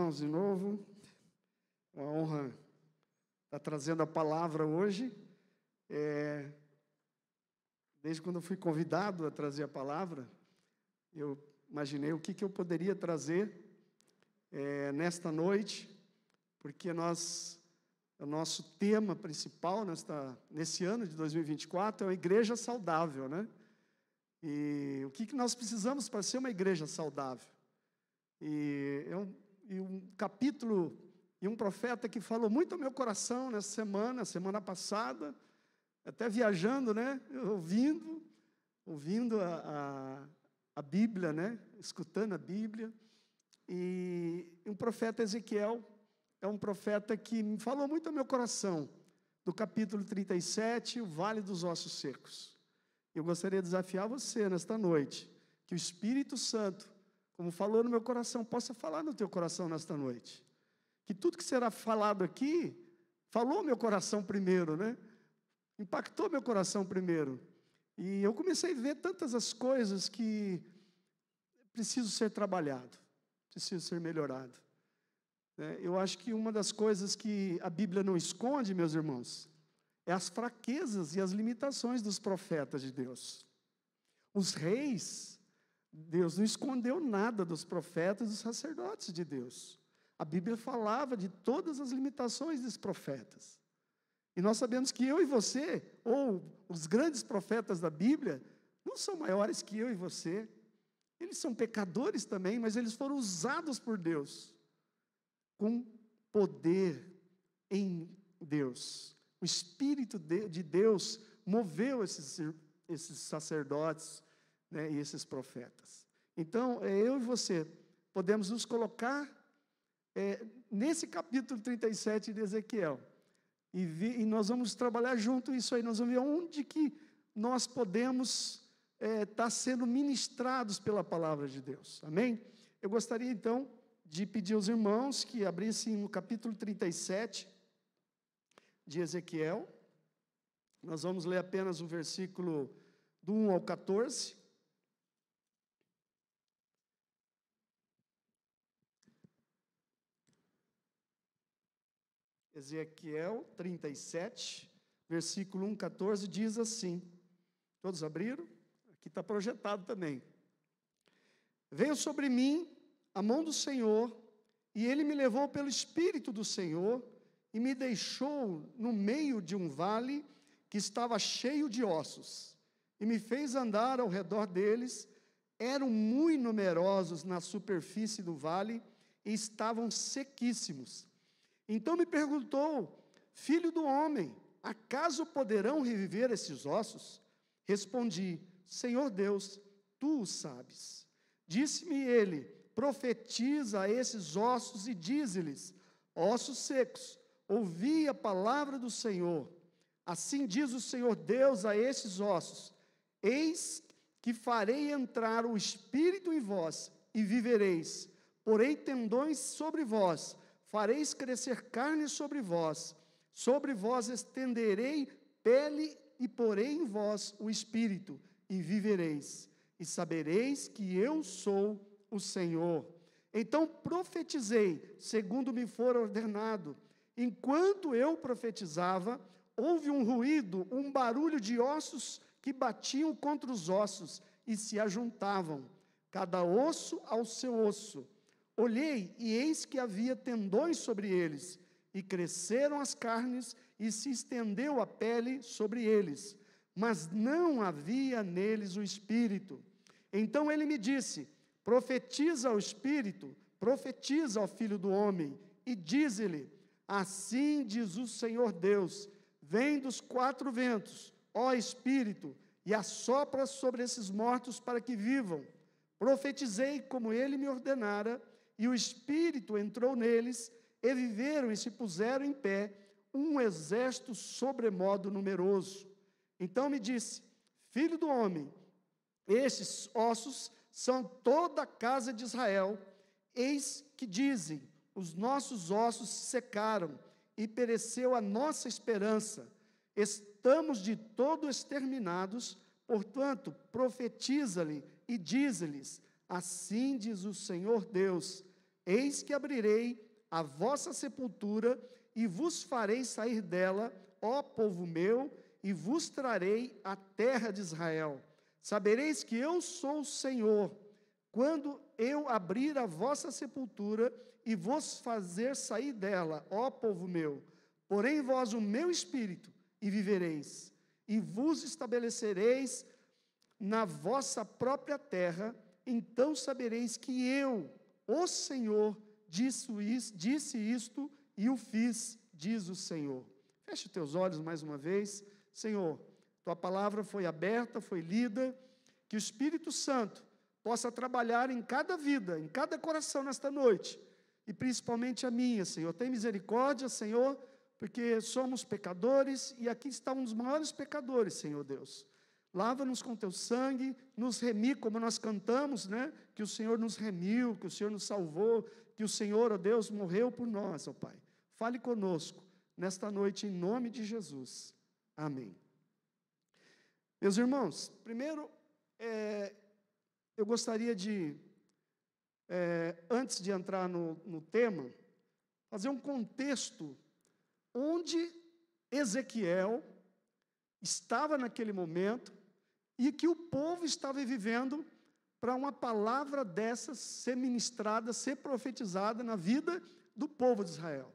irmãos, de novo. Uma honra estar trazendo a palavra hoje. Desde quando eu fui convidado a trazer a palavra, eu imaginei o que eu poderia trazer nesta noite, porque o nosso tema principal nesse ano de 2024 é uma igreja saudável, né? E o que nós precisamos para ser uma igreja saudável? E um capítulo e um profeta que falou muito ao meu coração nessa semana passada, até viajando, né? Ouvindo a Bíblia, né? Escutando a Bíblia. E um profeta Ezequiel é um profeta que me falou muito ao meu coração, do capítulo 37, o Vale dos Ossos Secos. Eu gostaria de desafiar você nesta noite, que o Espírito Santo, como falou no meu coração, possa falar no teu coração nesta noite. Que tudo que será falado aqui, falou meu coração primeiro, né? Impactou meu coração primeiro. E eu comecei a ver tantas as coisas que precisam ser trabalhado, precisam ser melhorado. Eu acho que uma das coisas que a Bíblia não esconde, meus irmãos, é as fraquezas e as limitações dos profetas de Deus. Os reis, Deus não escondeu nada dos profetas e dos sacerdotes de Deus. A Bíblia falava de todas as limitações dos profetas. E nós sabemos que eu e você, ou os grandes profetas da Bíblia, não são maiores que eu e você. Eles são pecadores também, mas eles foram usados por Deus com poder em Deus. O Espírito de Deus moveu esses sacerdotes, né, e esses profetas. Então, eu e você podemos nos colocar nesse capítulo 37 de Ezequiel. E nós vamos trabalhar junto isso aí. Nós vamos ver onde que nós podemos estar sendo ministrados pela palavra de Deus. Amém? Eu gostaria, então, de pedir aos irmãos que abrissem no capítulo 37 de Ezequiel. Nós vamos ler apenas o versículo do 1 ao 14. Ezequiel 37, versículo 1, 14, diz assim. Todos abriram? Aqui está projetado também. Veio sobre mim a mão do Senhor, e Ele me levou pelo Espírito do Senhor, e me deixou no meio de um vale que estava cheio de ossos, e me fez andar ao redor deles. Eram muito numerosos na superfície do vale, e estavam sequíssimos. Então me perguntou: filho do homem, acaso poderão reviver esses ossos? Respondi: Senhor Deus, tu o sabes. Disse-me ele: profetiza a esses ossos e dize-lhes: ossos secos, ouvi a palavra do Senhor. Assim diz o Senhor Deus a esses ossos: eis que farei entrar o Espírito em vós, e vivereis. Porei tendões sobre vós, fareis crescer carne sobre vós estenderei pele, e porei em vós o Espírito, e vivereis. E sabereis que eu sou o Senhor. Então profetizei, segundo me for ordenado. Enquanto eu profetizava, houve um ruído, um barulho de ossos que batiam contra os ossos e se ajuntavam, cada osso ao seu osso. Olhei, e eis que havia tendões sobre eles, e cresceram as carnes, e se estendeu a pele sobre eles, mas não havia neles o Espírito. Então ele me disse: profetiza ao Espírito, profetiza ao Filho do Homem, e dize-lhe: assim diz o Senhor Deus, vem dos quatro ventos, ó Espírito, e assopra sobre esses mortos para que vivam. Profetizei como ele me ordenara, e o Espírito entrou neles, e viveram e se puseram em pé, um exército sobremodo numeroso. Então me disse: filho do homem, estes ossos são toda a casa de Israel. Eis que dizem: os nossos ossos se secaram, e pereceu a nossa esperança. Estamos de todo exterminados, portanto, profetiza-lhe e diz-lhes: assim diz o Senhor Deus, eis que abrirei a vossa sepultura e vos farei sair dela, ó povo meu, e vos trarei a terra de Israel. Sabereis que eu sou o Senhor, quando eu abrir a vossa sepultura e vos fazer sair dela, ó povo meu. Porém vós o meu espírito, e vivereis, e vos estabelecereis na vossa própria terra. Então sabereis que eu, o Senhor, disse isto e o fiz, diz o Senhor. Feche teus olhos mais uma vez. Senhor, tua palavra foi aberta, foi lida, que o Espírito Santo possa trabalhar em cada vida, em cada coração nesta noite, e principalmente a minha, Senhor. Tem misericórdia, Senhor, porque somos pecadores, e aqui está um dos maiores pecadores, Senhor Deus. Lava-nos com teu sangue, nos remi, como nós cantamos, né? Que o Senhor nos remiu, que o Senhor nos salvou, que o Senhor, ó Deus, morreu por nós, ó Pai. Fale conosco nesta noite, em nome de Jesus. Amém. Meus irmãos, primeiro, eu gostaria de, antes de entrar no tema, fazer um contexto onde Ezequiel estava naquele momento e que o povo estava vivendo para uma palavra dessas ser ministrada, ser profetizada na vida do povo de Israel.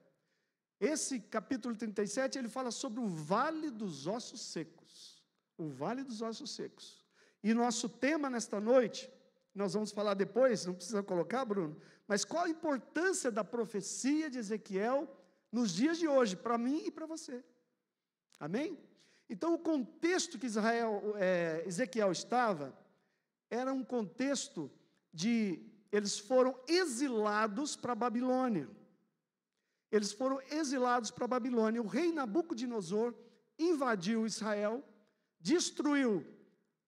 Esse capítulo 37, ele fala sobre o Vale dos Ossos Secos. O Vale dos Ossos Secos. E nosso tema nesta noite, nós vamos falar depois, não precisa colocar, Bruno, mas qual a importância da profecia de Ezequiel nos dias de hoje, para mim e para você. Amém? Então, o contexto que Ezequiel estava, era um contexto eles foram exilados para a Babilônia. Eles foram exilados para a Babilônia. O rei Nabucodonosor invadiu Israel, destruiu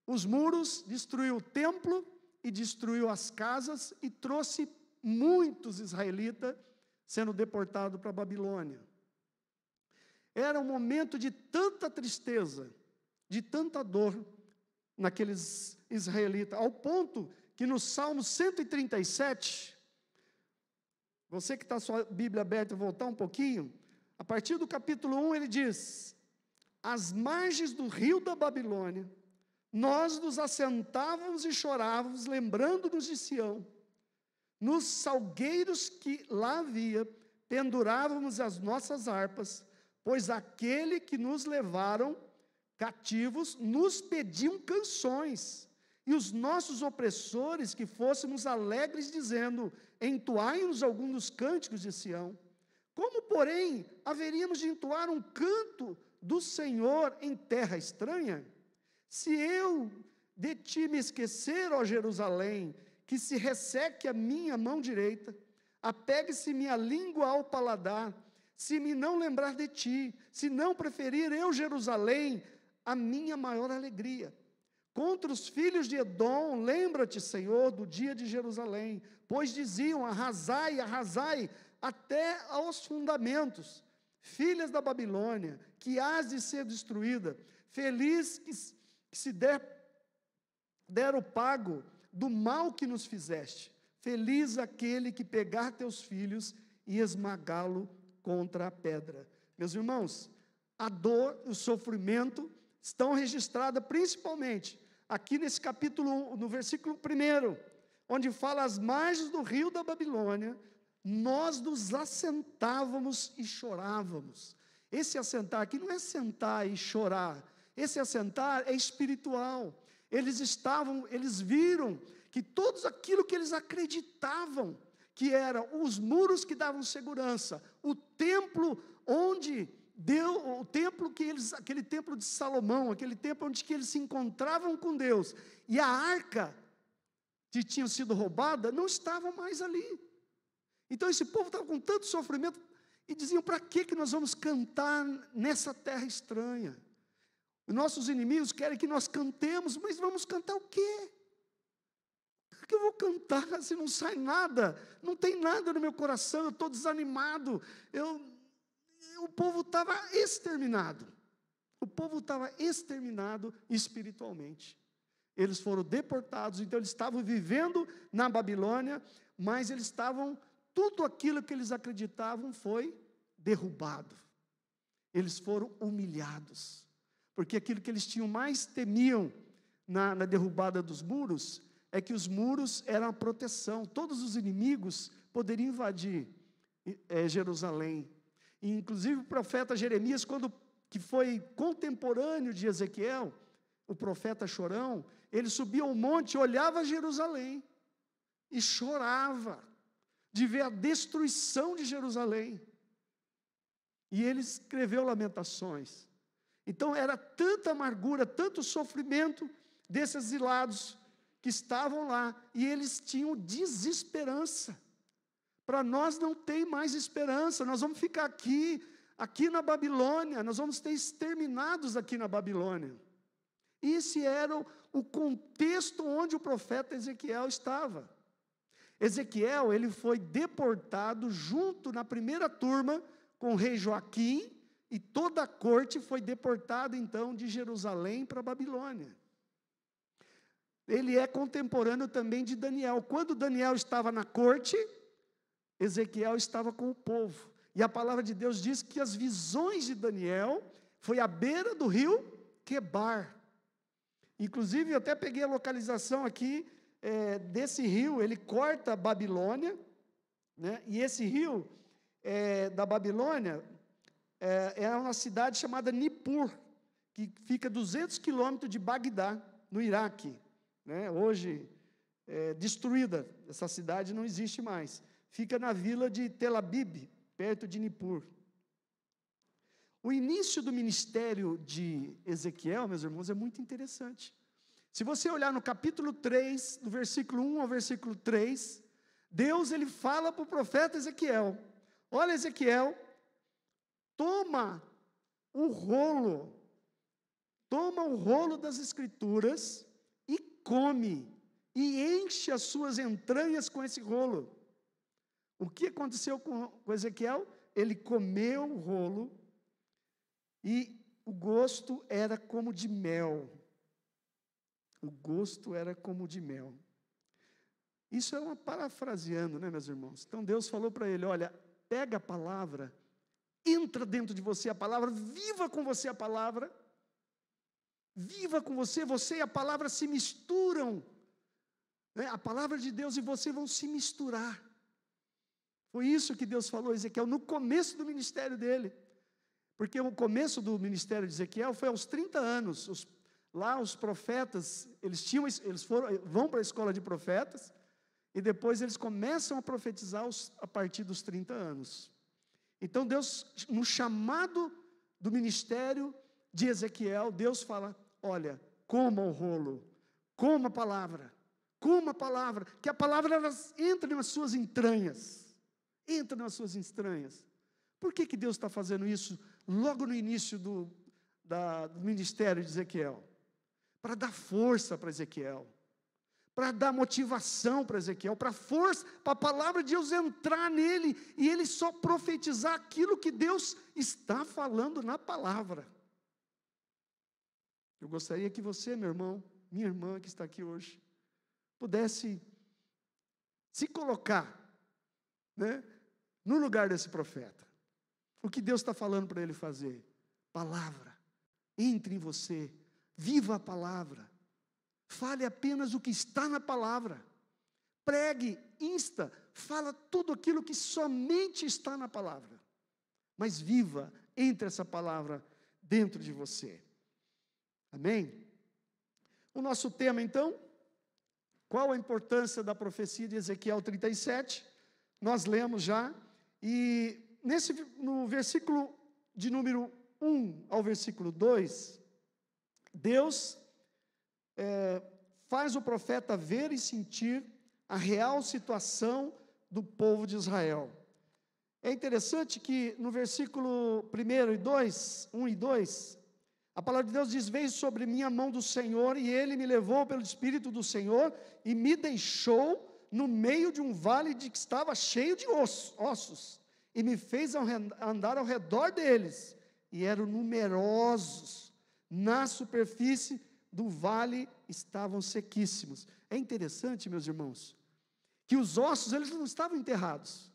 os muros, destruiu o templo e destruiu as casas e trouxe muitos israelitas sendo deportados para a Babilônia. Era um momento de tanta tristeza, de tanta dor naqueles israelitas, ao ponto que no Salmo 137, você que está com a sua Bíblia aberta, voltar um pouquinho, a partir do capítulo 1 ele diz: às margens do rio da Babilônia, nós nos assentávamos e chorávamos, lembrando-nos de Sião. Nos salgueiros que lá havia, pendurávamos as nossas harpas, pois aquele que nos levaram cativos nos pediam canções, e os nossos opressores que fôssemos alegres, dizendo: entoai-nos algum dos cânticos de Sião. Como, porém, haveríamos de entoar um canto do Senhor em terra estranha? Se eu de ti me esquecer, ó Jerusalém, que se resseque a minha mão direita, apegue-se minha língua ao paladar, se me não lembrar de ti, se não preferir eu, Jerusalém, a minha maior alegria. Contra os filhos de Edom, lembra-te, Senhor, do dia de Jerusalém, pois diziam: arrasai, arrasai, até aos fundamentos. Filhas da Babilônia, que hás de ser destruída, feliz que se der o pago do mal que nos fizeste. Feliz aquele que pegar teus filhos e esmagá-lo contra a pedra. Meus irmãos, a dor, o sofrimento estão registradas principalmente aqui nesse capítulo 1, no versículo 1, onde fala: às margens do rio da Babilônia, nós nos assentávamos e chorávamos. Esse assentar aqui não é sentar e chorar, esse assentar é espiritual. Eles viram que tudo aquilo que eles acreditavam, que eram os muros que davam segurança, o templo onde aquele templo de Salomão, aquele templo onde que eles se encontravam com Deus, e a arca que tinha sido roubada, não estavam mais ali. Então esse povo estava com tanto sofrimento, e diziam: para que nós vamos cantar nessa terra estranha? Os nossos inimigos querem que nós cantemos, mas vamos cantar o quê? O que eu vou cantar se não sai nada? Não tem nada no meu coração, eu estou desanimado. O povo estava exterminado. O povo estava exterminado espiritualmente. Eles foram deportados, então eles estavam vivendo na Babilônia, mas eles estavam tudo aquilo que eles acreditavam foi derrubado. Eles foram humilhados, porque aquilo que eles tinham mais temiam na derrubada dos muros, é que os muros eram a proteção, todos os inimigos poderiam invadir Jerusalém. E, inclusive o profeta Jeremias, que foi contemporâneo de Ezequiel, o profeta chorão, ele subia ao monte, olhava Jerusalém e chorava de ver a destruição de Jerusalém. E ele escreveu Lamentações. Então era tanta amargura, tanto sofrimento desses exilados que estavam lá, e eles tinham desesperança. Para nós não tem mais esperança, nós vamos ficar aqui na Babilônia, nós vamos ser exterminados aqui na Babilônia. Esse era o contexto onde o profeta Ezequiel estava. Ezequiel, ele foi deportado junto na primeira turma com o rei Joaquim, e toda a corte foi deportada então de Jerusalém para a Babilônia. Ele é contemporâneo também de Daniel. Quando Daniel estava na corte, Ezequiel estava com o povo. E a palavra de Deus diz que as visões de Daniel foi à beira do rio Quebar. Inclusive, eu até peguei a localização aqui desse rio, ele corta a Babilônia, né? E esse rio da Babilônia é uma cidade chamada Nippur, que fica 200 quilômetros de Bagdá, no Iraque. Né? Hoje, destruída, essa cidade não existe mais. Fica na vila de Tel Abib, perto de Nippur. O início do ministério de Ezequiel, meus irmãos, é muito interessante. Se você olhar no capítulo 3, do versículo 1 ao versículo 3, Deus ele fala para o profeta Ezequiel: olha, Ezequiel, toma o rolo das escrituras e come, e enche as suas entranhas com esse rolo. O que aconteceu com Ezequiel? Ele comeu o rolo, e o gosto era como de mel. O gosto era como de mel. Isso é uma parafraseando, né, meus irmãos? Então Deus falou para ele: olha, pega a palavra, entra dentro de você a palavra, viva com você a palavra, viva com você e a palavra se misturam, né? A palavra de Deus e você vão se misturar. Foi isso que Deus falou a Ezequiel no começo do ministério dele, porque o começo do ministério de Ezequiel foi aos 30 anos, lá os profetas, vão para a escola de profetas, e depois eles começam a profetizar a partir dos 30 anos. Então Deus, no chamado do ministério de Ezequiel, Deus fala: olha, coma o rolo, coma a palavra, que a palavra entre nas suas entranhas, Por que Deus está fazendo isso logo no início do ministério de Ezequiel? Para dar força para Ezequiel, para dar motivação para Ezequiel, para a palavra de Deus entrar nele, e ele só profetizar aquilo que Deus está falando na palavra. Eu gostaria que você, meu irmão, minha irmã que está aqui hoje, pudesse se colocar, né, no lugar desse profeta. O que Deus está falando para ele fazer? Palavra, entre em você, viva a palavra, fale apenas o que está na palavra, pregue, fala tudo aquilo que somente está na palavra, mas viva entre essa palavra dentro de você. Amém? O nosso tema então, qual a importância da profecia de Ezequiel 37? Nós lemos já, e no versículo de número 1 ao versículo 2, Deus faz o profeta ver e sentir a real situação do povo de Israel. É interessante que no versículo 1 e 2, a palavra de Deus diz: veio sobre mim a mão do Senhor, e ele me levou pelo Espírito do Senhor, e me deixou no meio de um vale que estava cheio de ossos, e me fez andar ao redor deles, e eram numerosos, na superfície do vale estavam sequíssimos. É interessante, meus irmãos, que os ossos, eles não estavam enterrados,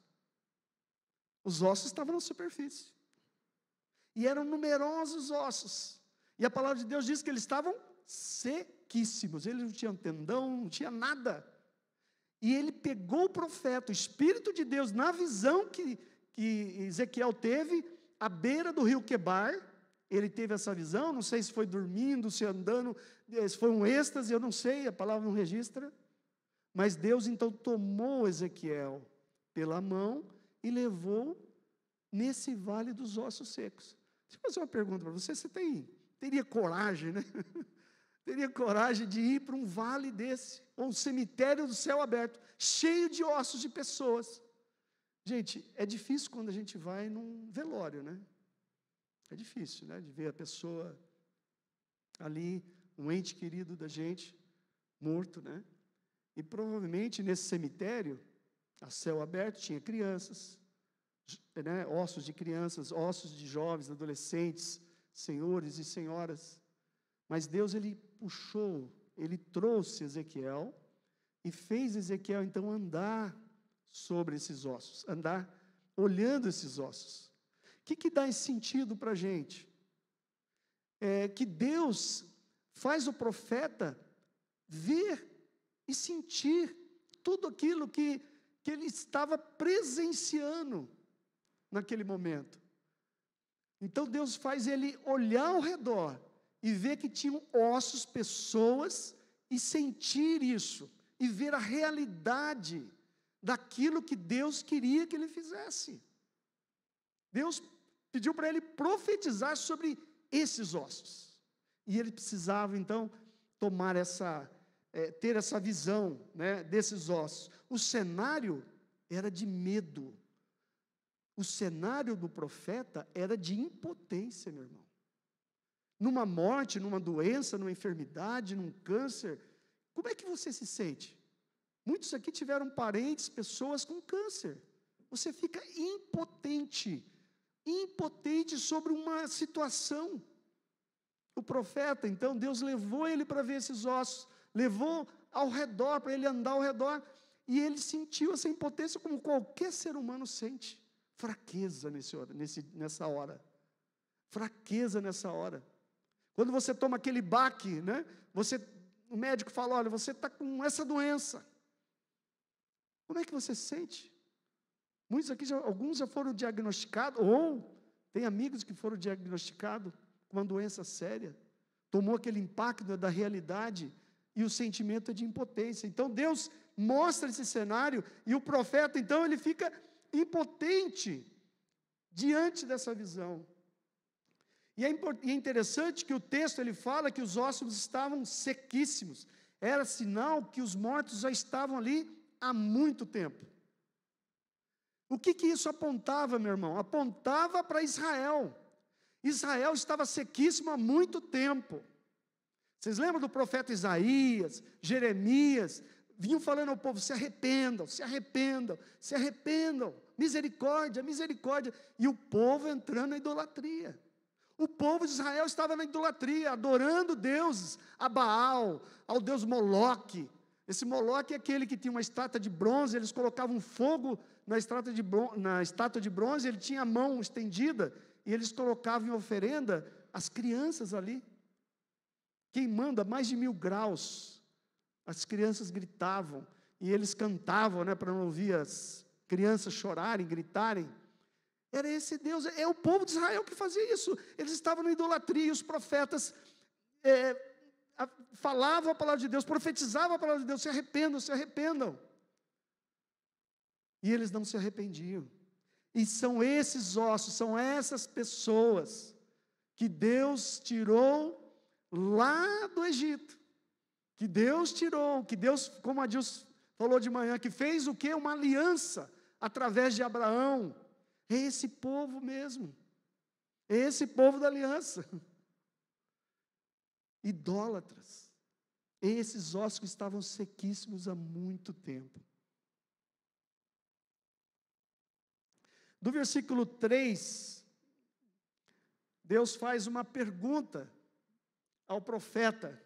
Os ossos estavam na superfície. E eram numerosos ossos. E a palavra de Deus diz que eles estavam sequíssimos. Eles não tinham tendão, não tinha nada. E ele pegou o profeta, o Espírito de Deus, na visão que Ezequiel teve, à beira do rio Quebar. Ele teve essa visão, não sei se foi dormindo, se andando, se foi um êxtase, eu não sei, a palavra não registra. Mas Deus então tomou Ezequiel pela mão e levou nesse vale dos ossos secos. Deixa eu fazer uma pergunta para você, teria coragem, né? Teria coragem de ir para um vale desse, ou um cemitério do céu aberto, cheio de ossos de pessoas? Gente, é difícil quando a gente vai num velório, né? É difícil, né? De ver a pessoa ali, um ente querido da gente, morto, né? E provavelmente nesse cemitério, a céu aberto, tinha crianças, né? Ossos de crianças, ossos de jovens, adolescentes, senhores e senhoras. Mas Deus, ele puxou, ele trouxe Ezequiel e fez Ezequiel então andar sobre esses ossos, andar olhando esses ossos. O que dá esse sentido para a gente? É que Deus faz o profeta ver e sentir tudo aquilo que ele estava presenciando naquele momento. Então Deus faz ele olhar ao redor e ver que tinham ossos, pessoas, e sentir isso, e ver a realidade daquilo que Deus queria que ele fizesse. Deus pediu para ele profetizar sobre esses ossos, e ele precisava então tomar ter essa visão, né, desses ossos. O cenário era de medo, o cenário do profeta era de impotência, meu irmão. Numa morte, numa doença, numa enfermidade, num câncer, como é que você se sente? Muitos aqui tiveram parentes, pessoas com câncer. Você fica impotente sobre uma situação. O profeta, então, Deus levou ele para ver esses ossos, levou ao redor, para ele andar ao redor, e ele sentiu essa impotência como qualquer ser humano sente. Fraqueza nessa hora. Fraqueza nessa hora. Quando você toma aquele baque, né? O médico fala, olha, você está com essa doença. Como é que você se sente? Muitos aqui, alguns já foram diagnosticados, ou tem amigos que foram diagnosticados com uma doença séria. Tomou aquele impacto da realidade e o sentimento é de impotência. Então Deus mostra esse cenário e o profeta, então, ele fica impotente diante dessa visão. E é interessante que o texto ele fala que os ossos estavam sequíssimos. Era sinal que os mortos já estavam ali há muito tempo. O que isso apontava, meu irmão? Apontava para Israel. Israel estava sequíssimo há muito tempo. Vocês lembram do profeta Isaías, Jeremias? Vinham falando ao povo, se arrependam, se arrependam, se arrependam. Misericórdia, misericórdia. E o povo entrando na idolatria. O povo de Israel estava na idolatria, adorando deuses, a Baal, ao deus Moloque. Esse Moloque é aquele que tinha uma estátua de bronze, eles colocavam fogo na estátua de bronze, ele tinha a mão estendida, e eles colocavam em oferenda as crianças ali, queimando a mais de 1000 graus. As crianças gritavam, e eles cantavam, né, para não ouvir as crianças chorarem, gritarem. Era esse Deus, é o povo de Israel que fazia isso. Eles estavam na idolatria, e os profetas falavam a palavra de Deus, profetizavam a palavra de Deus, se arrependam, se arrependam. E eles não se arrependiam. E são esses ossos, são essas pessoas que Deus tirou lá do Egito. Que Deus tirou, que Deus, como a Deus falou de manhã, que fez o quê? Uma aliança através de Abraão. É esse povo mesmo. É esse povo da aliança. Idólatras. Esses ossos que estavam sequíssimos há muito tempo. Do versículo 3, Deus faz uma pergunta ao profeta.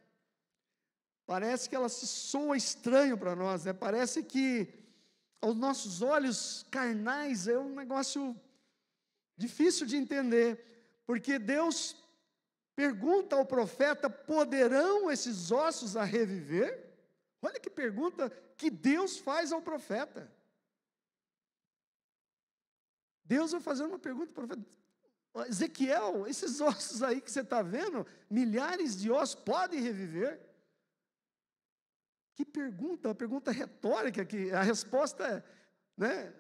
Parece que ela se soa estranho para nós, né? Parece que aos nossos olhos carnais é um negócio difícil de entender, porque Deus pergunta ao profeta: poderão esses ossos a reviver? Olha que pergunta que Deus faz ao profeta. Deus vai fazer uma pergunta para o profeta: Ezequiel, esses ossos aí que você está vendo, milhares de ossos, podem reviver? Que pergunta, uma pergunta retórica, que a resposta é, né?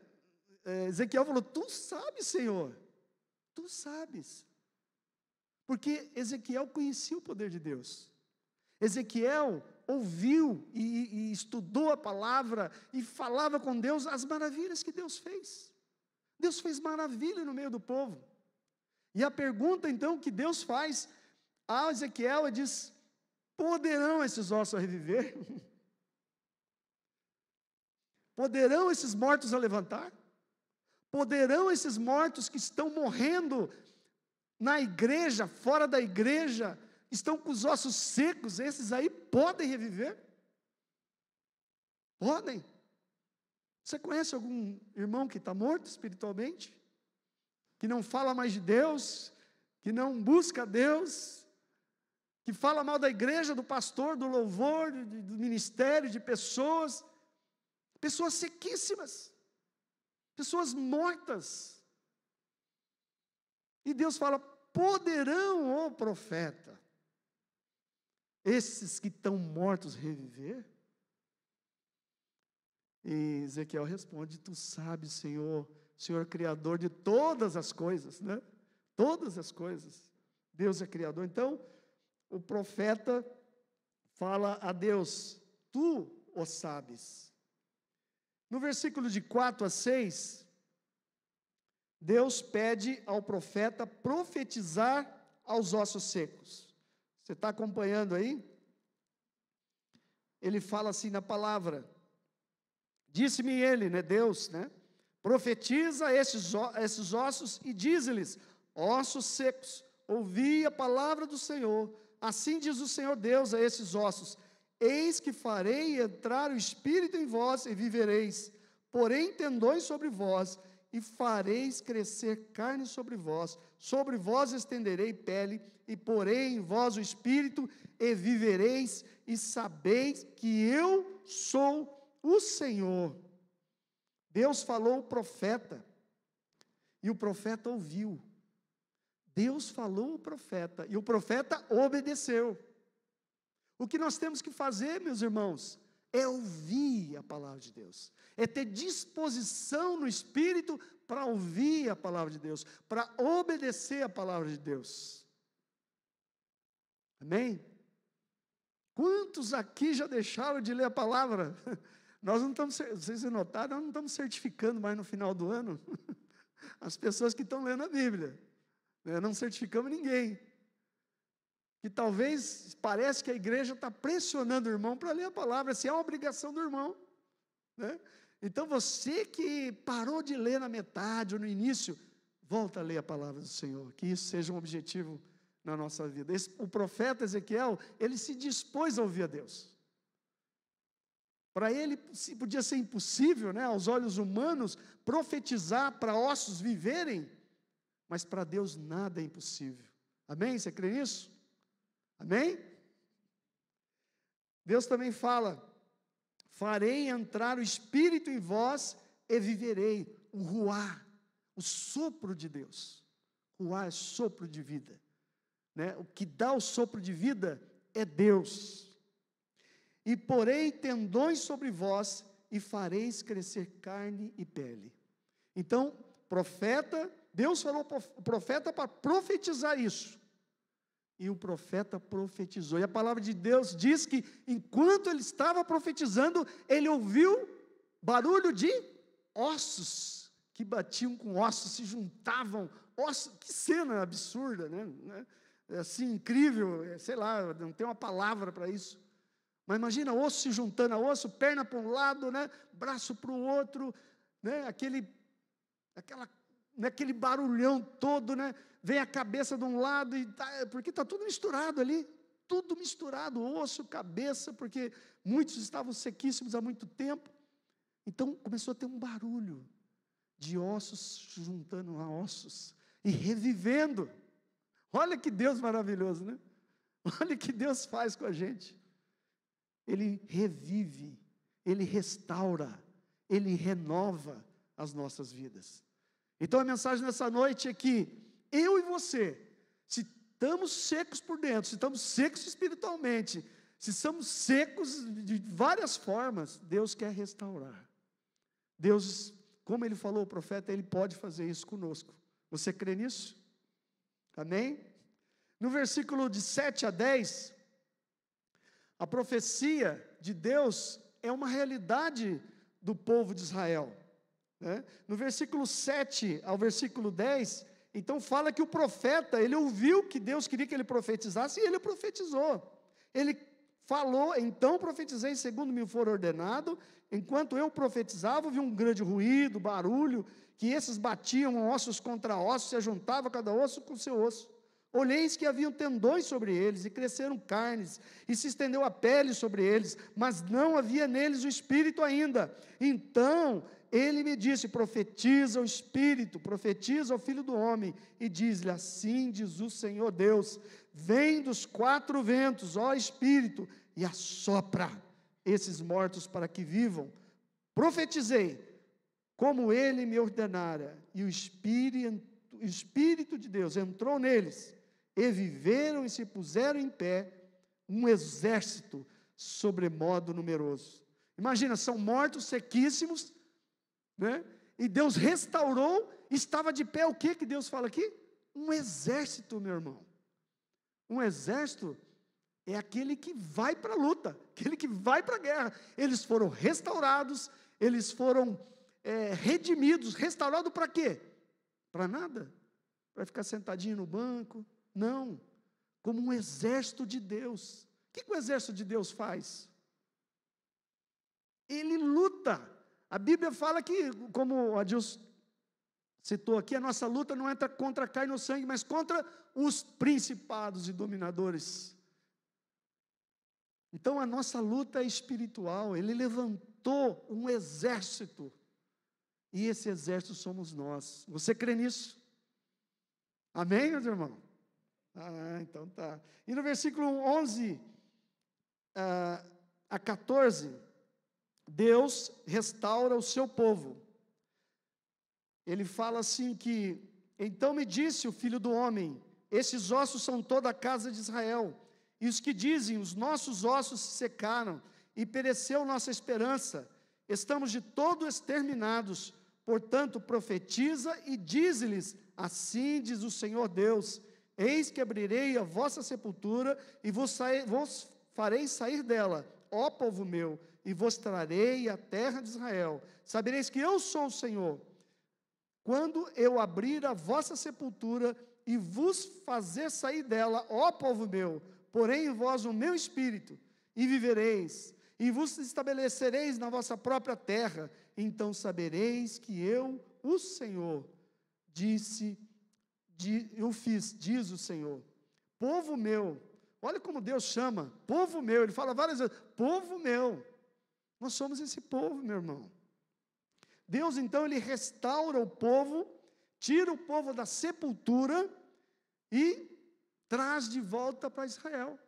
Ezequiel falou: tu sabes, Senhor, tu sabes. Porque Ezequiel conhecia o poder de Deus. Ezequiel ouviu e estudou a palavra e falava com Deus as maravilhas que Deus fez. Deus fez maravilha no meio do povo. E a pergunta então que Deus faz a Ezequiel diz: poderão esses ossos reviver? Poderão esses mortos a levantar? Poderão esses mortos que estão morrendo na igreja, fora da igreja, estão com os ossos secos, esses aí podem reviver? Podem. Você conhece algum irmão que está morto espiritualmente? Que não fala mais de Deus, que não busca Deus, que fala mal da igreja, do pastor, do louvor, do ministério, de pessoas sequíssimas, pessoas mortas. E Deus fala: poderão, ó profeta, esses que estão mortos reviver? E Ezequiel responde: tu sabes, Senhor, Senhor criador de todas as coisas, né? Todas as coisas. Deus é criador. Então, o profeta fala a Deus: tu o sabes. No versículo de 4 a 6, Deus pede ao profeta profetizar aos ossos secos. Você está acompanhando aí? Ele fala assim na palavra: disse-me ele, né, Deus, né? Profetiza esses ossos e diz-lhes: ossos secos, ouvi a palavra do Senhor. Assim diz o Senhor Deus a esses ossos: eis que farei entrar o Espírito em vós e vivereis, porém tendões sobre vós, e fareis crescer carne sobre vós estenderei pele, e porei em vós o Espírito, e vivereis, e sabeis que eu sou o Senhor. Deus falou ao profeta, e o profeta ouviu. Deus falou ao profeta, e o profeta obedeceu. O que nós temos que fazer, meus irmãos, é ouvir a palavra de Deus, é ter disposição no Espírito para ouvir a palavra de Deus, para obedecer a palavra de Deus. Amém? Quantos aqui já deixaram de ler a palavra? Nós não estamos, vocês notaram, nós não estamos certificando mais no final do ano as pessoas que estão lendo a Bíblia, né? Não certificamos ninguém. Que talvez parece que a igreja está pressionando o irmão para ler a palavra, se é uma obrigação do irmão, né? Então você que parou de ler na metade ou no início, volta a ler a palavra do Senhor, que isso seja um objetivo na nossa vida. O profeta Ezequiel, ele se dispôs a ouvir a Deus. Para ele, podia ser impossível, né, aos olhos humanos, profetizar para ossos viverem, mas para Deus nada é impossível. Amém? Você crê nisso? Amém? Deus também fala: farei entrar o Espírito em vós e viverei. O ruá, o sopro de Deus. Ruá é sopro de vida, né? O que dá o sopro de vida é Deus. E porei tendões sobre vós e fareis crescer carne e pele. Então, profeta, Deus falou para o profeta para profetizar isso. E o profeta profetizou. E a palavra de Deus diz que, enquanto ele estava profetizando, ele ouviu barulho de ossos, que batiam com ossos, se juntavam. Ossos, que cena absurda, né? Assim, incrível, sei lá, não tem uma palavra para isso. Mas imagina osso se juntando a osso, perna para um lado, né? Braço para o outro, né? Aquele barulhão todo, né? Vem a cabeça de um lado, porque está tudo misturado ali, tudo misturado, osso, cabeça, porque muitos estavam sequíssimos há muito tempo. Então começou a ter um barulho de ossos juntando a ossos, e revivendo. Olha que Deus maravilhoso, né? Olha o que Deus faz com a gente. Ele revive, Ele restaura, Ele renova as nossas vidas. Então a mensagem nessa noite é que eu e você, se estamos secos por dentro, se estamos secos espiritualmente, se somos secos de várias formas, Deus quer restaurar. Deus, como Ele falou, o profeta, Ele pode fazer isso conosco. Você crê nisso? Amém? No versículo de 7 a 10, a profecia de Deus é uma realidade do povo de Israel, né? No versículo 7 ao versículo 10, então fala que o profeta, ele ouviu que Deus queria que ele profetizasse, e ele profetizou. Ele falou: então profetizei segundo me for ordenado. Enquanto eu profetizava, vi um grande ruído, barulho, que esses batiam ossos contra ossos, se ajuntava cada osso com seu osso. Olheis que haviam tendões sobre eles, e cresceram carnes, e se estendeu a pele sobre eles, mas não havia neles o espírito ainda. Então ele me disse: profetiza o espírito, profetiza ao filho do homem, e diz-lhe: assim diz o Senhor Deus, vem dos quatro ventos, ó espírito, e assopra esses mortos para que vivam. Profetizei, como ele me ordenara, e o Espírito de Deus entrou neles, e viveram e se puseram em pé, um exército sobremodo numeroso. Imagina, são mortos sequíssimos, né? E Deus restaurou, estava de pé. O que Deus fala aqui? Um exército, meu irmão. Um exército é aquele que vai para a luta, aquele que vai para a guerra. Eles foram restaurados, eles foram redimidos. Restaurado para quê? Para nada, para ficar sentadinho no banco. Não, como um exército de Deus. O que o exército de Deus faz? Ele luta. A Bíblia fala que, como o Adilson citou aqui, a nossa luta não é contra a carne ou sangue, mas contra os principados e dominadores. Então a nossa luta é espiritual. Ele levantou um exército, e esse exército somos nós. Você crê nisso? Amém, meus irmãos? Então tá. E no versículo 11 a 14, Deus restaura o seu povo. Ele fala assim que: então me disse o filho do homem, esses ossos são toda a casa de Israel. E os que dizem: os nossos ossos se secaram, e pereceu nossa esperança, estamos de todo exterminados. Portanto, profetiza e dize-lhes: assim diz o Senhor Deus, eis que abrirei a vossa sepultura, e vos farei sair dela, ó povo meu, e vos trarei a terra de Israel. Sabereis que eu sou o Senhor, quando eu abrir a vossa sepultura, e vos fazer sair dela, ó povo meu, porém em vós o meu espírito, e vivereis, e vos estabelecereis na vossa própria terra. Então sabereis que eu, o Senhor, eu fiz, diz o Senhor. Povo meu, olha como Deus chama, povo meu. Ele fala várias vezes: povo meu. Nós somos esse povo, meu irmão. Deus então, Ele restaura o povo, tira o povo da sepultura e traz de volta para Israel.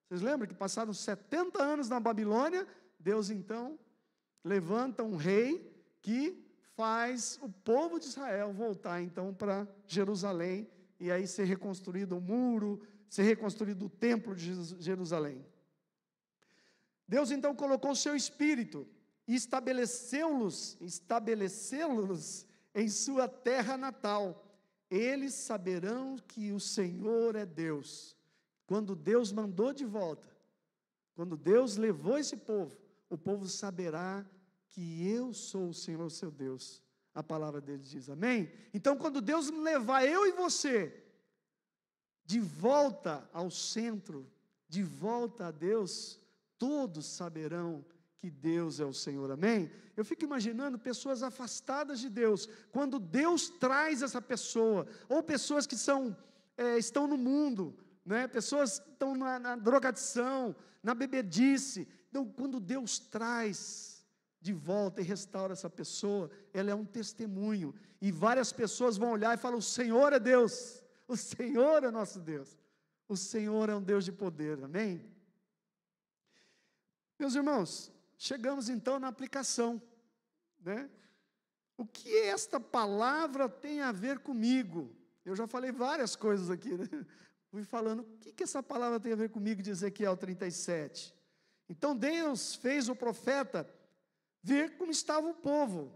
Vocês lembram que passaram 70 anos na Babilônia? Deus então levanta um rei que faz o povo de Israel voltar então para Jerusalém, e aí ser reconstruído o muro, ser reconstruído o templo de Jerusalém. Deus então colocou o seu espírito e estabelecê-los em sua terra natal. Eles saberão que o Senhor é Deus. Quando Deus mandou de volta, quando Deus levou esse povo, o povo saberá que eu sou o Senhor seu Deus. A palavra dele diz, amém? Então, quando Deus levar eu e você de volta ao centro, de volta a Deus, todos saberão que Deus é o Senhor, amém? Eu fico imaginando pessoas afastadas de Deus, quando Deus traz essa pessoa, ou pessoas que estão no mundo, né? Pessoas que estão na drogadição, na bebedice. Então, quando Deus traz, de volta e restaura essa pessoa, ela é um testemunho. E várias pessoas vão olhar e falar: o Senhor é Deus, o Senhor é nosso Deus, o Senhor é um Deus de poder, amém? Meus irmãos, chegamos então na aplicação, né? O que esta palavra tem a ver comigo? Eu já falei várias coisas aqui, né? Fui falando, o que essa palavra tem a ver comigo, de Ezequiel 37. Então Deus fez o profeta ver como estava o povo.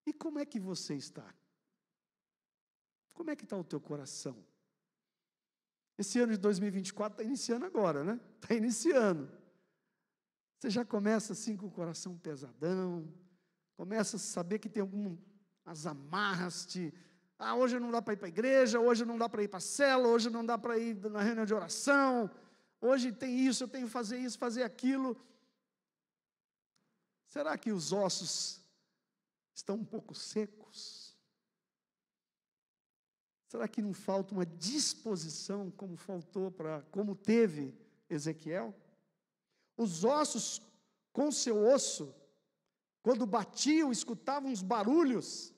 E como é que você está? Como é que está o teu coração? Esse ano de 2024 está iniciando agora, né? Está iniciando. Você já começa assim com o coração pesadão, começa a saber que tem algumas amarras de... hoje não dá para ir para a igreja, hoje não dá para ir para a célula, hoje não dá para ir na reunião de oração, hoje tem isso, eu tenho que fazer isso, fazer aquilo. Será que os ossos estão um pouco secos? Será que não falta uma disposição como teve Ezequiel? Os ossos com seu osso, quando batiam, escutavam uns barulhos,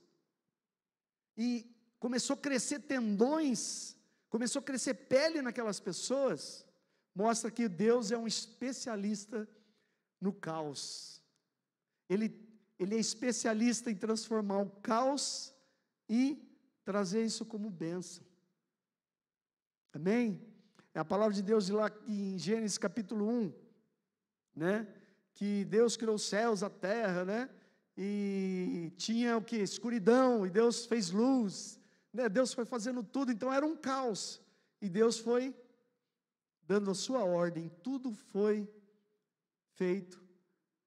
e começou a crescer tendões, começou a crescer pele naquelas pessoas, mostra que Deus é um especialista no caos. Ele é especialista em transformar o caos e trazer isso como bênção. Amém? É a palavra de Deus lá em Gênesis capítulo 1, né? Que Deus criou os céus, a terra, né? E tinha o que? Escuridão, e Deus fez luz, né? Deus foi fazendo tudo, então era um caos, e Deus foi dando a sua ordem, tudo foi feito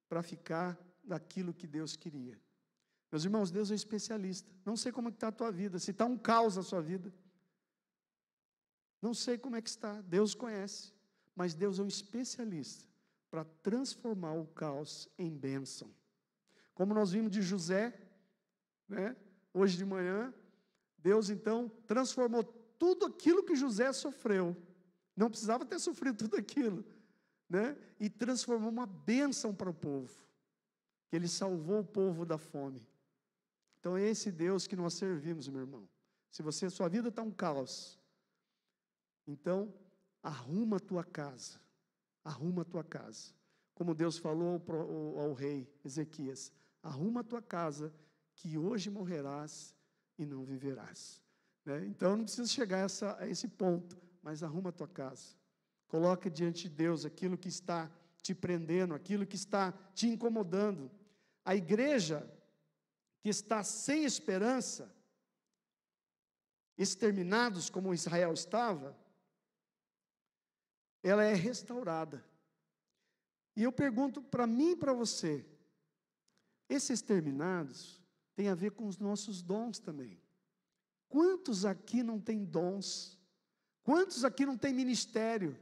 para ficar daquilo que Deus queria. Meus irmãos, Deus é especialista. Não sei como está a tua vida, se está um caos na sua vida, não sei como é que está, Deus conhece, mas Deus é um especialista para transformar o caos em bênção. Como nós vimos de José, né? Hoje de manhã, Deus então transformou tudo aquilo que José sofreu, não precisava ter sofrido tudo aquilo, né? E transformou uma bênção para o povo, que Ele salvou o povo da fome. Então é esse Deus que nós servimos, meu irmão. Se sua vida está um caos, então arruma a tua casa, arruma a tua casa, como Deus falou ao rei Ezequias: arruma a tua casa, que hoje morrerás e não viverás, né? Então não precisa chegar a esse ponto, mas arruma a tua casa, coloca diante de Deus aquilo que está te prendendo, aquilo que está te incomodando. A igreja que está sem esperança, exterminados como Israel estava, ela é restaurada. E eu pergunto para mim e para você, esses exterminados tem a ver com os nossos dons também. Quantos aqui não têm dons? Quantos aqui não têm ministério?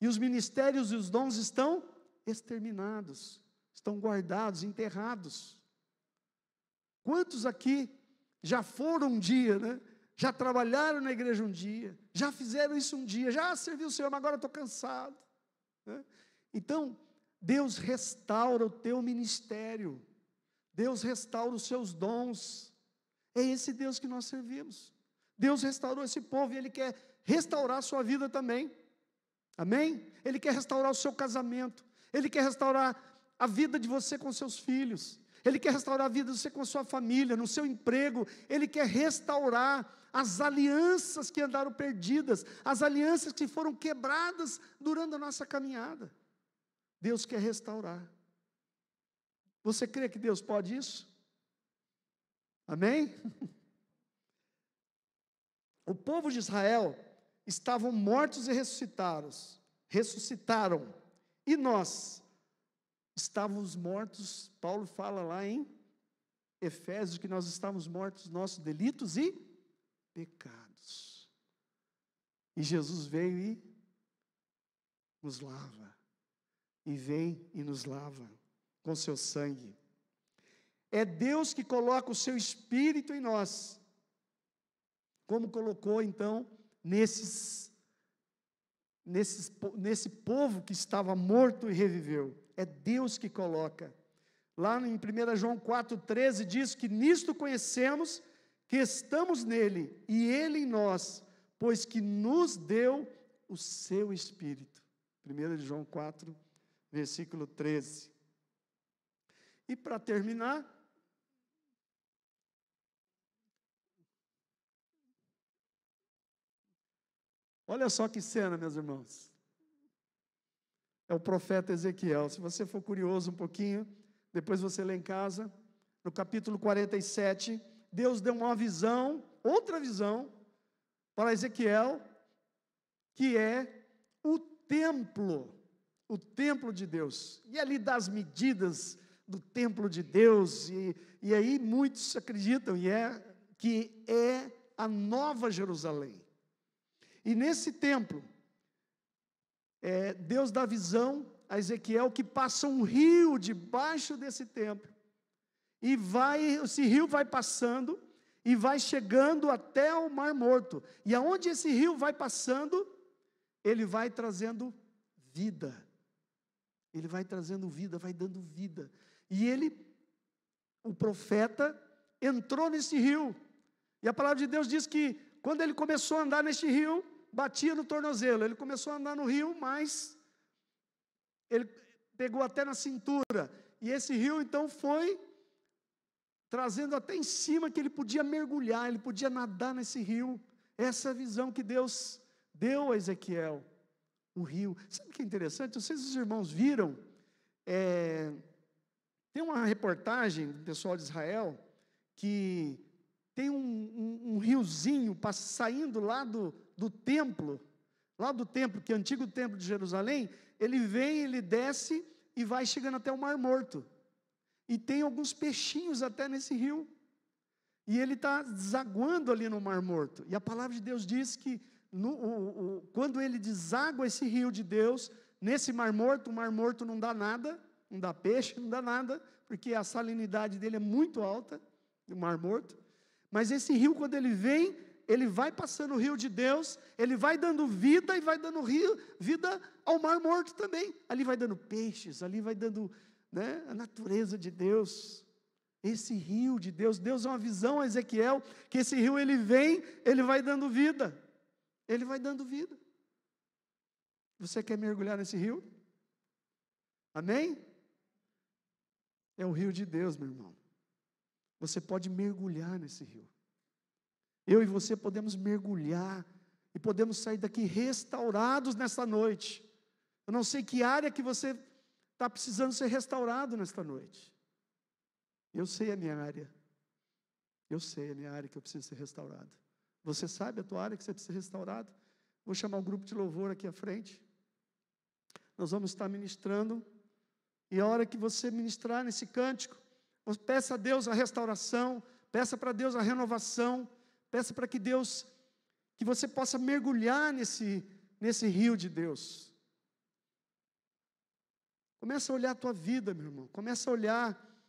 E os ministérios e os dons estão exterminados, estão guardados, enterrados. Quantos aqui já foram um dia, né? Já trabalharam na igreja um dia, já fizeram isso um dia, já serviu o Senhor, mas agora estou cansado, né? Então, Deus restaura o teu ministério, Deus restaura os seus dons. É esse Deus que nós servimos. Deus restaurou esse povo e Ele quer restaurar a sua vida também. Amém? Ele quer restaurar o seu casamento, Ele quer restaurar a vida de você com seus filhos, Ele quer restaurar a vida de você com a sua família, no seu emprego. Ele quer restaurar as alianças que andaram perdidas, as alianças que foram quebradas durante a nossa caminhada. Deus quer restaurar. Você crê que Deus pode isso? Amém? O povo de Israel estavam mortos e ressuscitaram. E nós estávamos mortos. Paulo fala lá em Efésios que nós estávamos mortos, nossos delitos e pecados. E Jesus veio e nos lava. E vem e nos lava com seu sangue. É Deus que coloca o seu Espírito em nós, como colocou então nesse povo que estava morto e reviveu. É Deus que coloca. Lá em 1 João 4,13 diz que nisto conhecemos que estamos nele e ele em nós, pois que nos deu o seu Espírito. 1 João 4, versículo 13. E para terminar, olha só que cena, meus irmãos. É o profeta Ezequiel. Se você for curioso um pouquinho, depois você lê em casa, no capítulo 47, Deus deu uma visão, outra visão, para Ezequiel, que é o templo de Deus. E ali dá as medidas do templo de Deus, e aí muitos acreditam que é a Nova Jerusalém. E nesse templo, Deus dá visão a Ezequiel que passa um rio debaixo desse templo, e esse rio vai passando, e vai chegando até o Mar Morto, e aonde esse rio vai passando, ele vai trazendo vida, vai dando vida, e o profeta, entrou nesse rio, e a palavra de Deus diz que, quando ele começou a andar nesse rio, batia no tornozelo, ele começou a andar no rio, mas ele pegou até na cintura, e esse rio então foi trazendo até em cima, que ele podia mergulhar, ele podia nadar nesse rio. Essa é a visão que Deus deu a Ezequiel, o rio. Sabe o que é interessante? Não sei se os irmãos viram, tem uma reportagem do pessoal de Israel, que tem um riozinho saindo lá do templo, que é o antigo templo de Jerusalém. Ele vem, ele desce e vai chegando até o Mar Morto, e tem alguns peixinhos até nesse rio, e ele está desaguando ali no Mar Morto, e a palavra de Deus diz que quando ele deságua esse rio de Deus, nesse Mar Morto, o Mar Morto não dá nada, não dá peixe, não dá nada, porque a salinidade dele é muito alta, o Mar Morto. Mas esse rio, quando ele vem, ele vai passando o rio de Deus, ele vai dando vida, e vai dando vida ao Mar Morto também. Ali vai dando peixes, ali vai dando, a natureza de Deus. Esse rio de Deus, Deus dá uma visão a Ezequiel, que esse rio ele vem, ele vai dando vida. Ele vai dando vida. Você quer mergulhar nesse rio? Amém? É o rio de Deus, meu irmão. Você pode mergulhar nesse rio. Eu e você podemos mergulhar, e podemos sair daqui restaurados nesta noite. Eu não sei que área que você está precisando ser restaurado nesta noite. Eu sei a minha área. Eu sei a minha área que eu preciso ser restaurado. Você sabe a tua área que você precisa ser restaurado? Vou chamar o grupo de louvor aqui à frente. Nós vamos estar ministrando, e a hora que você ministrar nesse cântico, peça a Deus a restauração, peça para Deus a renovação, peça para que você possa mergulhar nesse rio de Deus. Começa a olhar a tua vida, meu irmão, começa a olhar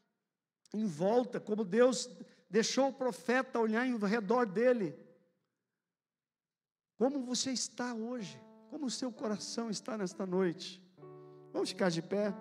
em volta, como Deus deixou o profeta olhar em redor dele. Como você está hoje, como o seu coração está nesta noite. Vamos ficar de pé.